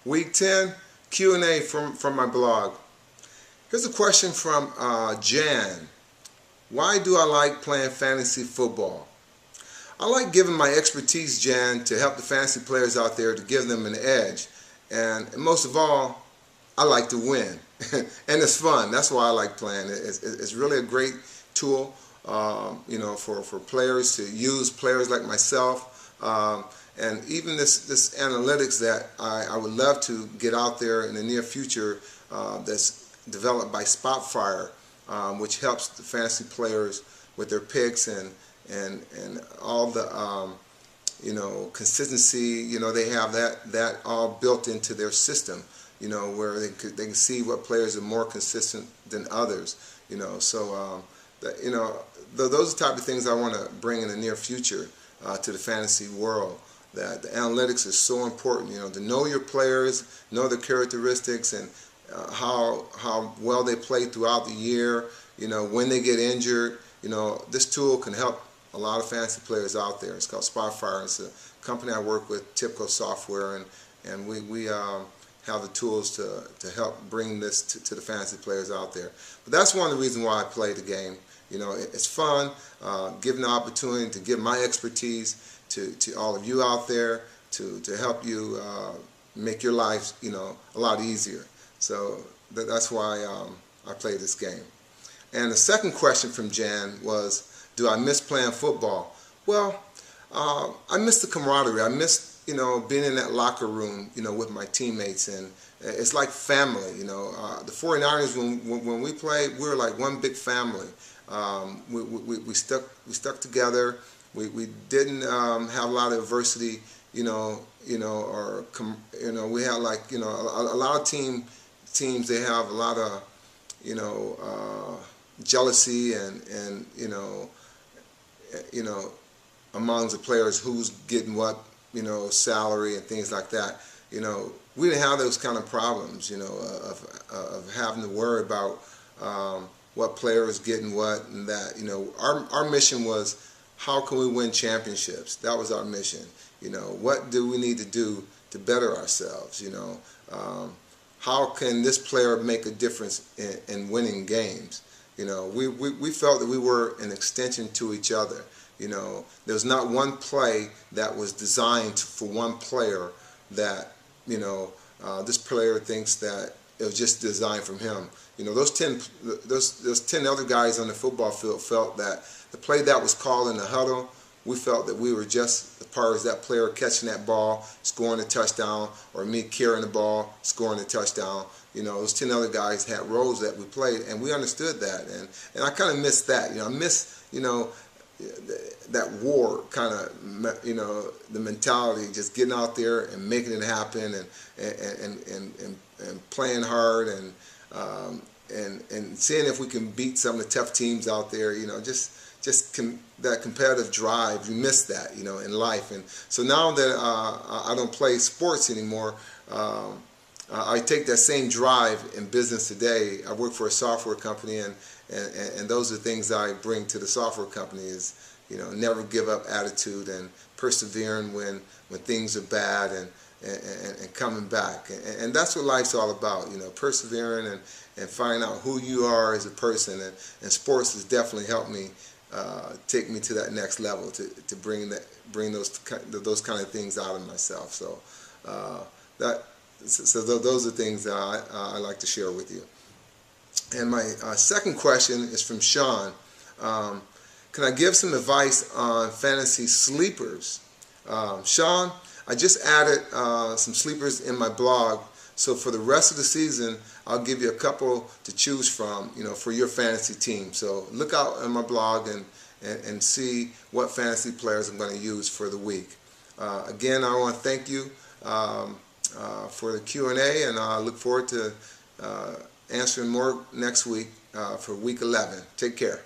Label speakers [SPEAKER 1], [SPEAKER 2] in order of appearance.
[SPEAKER 1] Week 10, Q&A from my blog. Here's a question from Jan. Why do I like playing fantasy football? I like giving my expertise, Jan, to help the fantasy players out there, to give them an edge. And most of all, I like to win. And it's fun. That's why I like playing. It's really a great tool, for players to use, players like myself. And even this analytics that I would love to get out there in the near future, that's developed by Spotfire, which helps the fantasy players with their picks and all the consistency. They have that all built into their system. Where they can see what players are more consistent than others. So those are the type of things I want to bring in the near future to the fantasy world. That the analytics is so important. To know your players, know their characteristics, and how well they play throughout the year. When they get injured. This tool can help a lot of fantasy players out there. It's called Spotfire. It's a company I work with, Tipco Software, and we have the tools to help bring this to the fantasy players out there. But that's one of the reasons why I play the game. It's fun, given the opportunity to give my expertise to all of you out there to help you make your life a lot easier. So that's why I play this game. And the second question from Jan was, do I miss playing football? Well, I miss the camaraderie. I miss being in that locker room, with my teammates, and it's like family. The 49ers, when we played, we were like one big family. We stuck together. We didn't have a lot of adversity, we had like a lot of teams. They have a lot of jealousy and among the players, who's getting what salary and things like that. We didn't have those kind of problems, of having to worry about what players getting what and that. Our mission was, how can we win championships? That was our mission. What do we need to do to better ourselves? How can this player make a difference in winning games? We felt that we were an extension to each other. There's not one play that was designed for one player that, this player thinks that it was just designed from him. Those 10 other guys on the football field felt that the play that was called in the huddle, we felt that we were just as part as that player catching that ball, scoring a touchdown, or me carrying the ball, scoring a touchdown. Those 10 other guys had roles that we played, and we understood that. And I kind of miss that. I miss, that war kind of, the mentality, just getting out there and making it happen, and playing hard, and seeing if we can beat some of the tough teams out there. That competitive drive. You miss that, in life. And so now that I don't play sports anymore, I take that same drive in business today. I work for a software company, and those are the things I bring to the software company is, never give up attitude and persevering when things are bad, and coming back. And that's what life's all about, persevering and finding out who you are as a person. And sports has definitely helped me take me to that next level, to bring those kind of things out of myself. So those are things that I like to share with you. And my second question is from Sean. Can I give some advice on fantasy sleepers? Sean, I just added some sleepers in my blog, so for the rest of the season, I'll give you a couple to choose from, for your fantasy team. So look out on my blog and see what fantasy players I'm going to use for the week. Again, I want to thank you for the Q&A, and I look forward to answering more next week for week 11. Take care.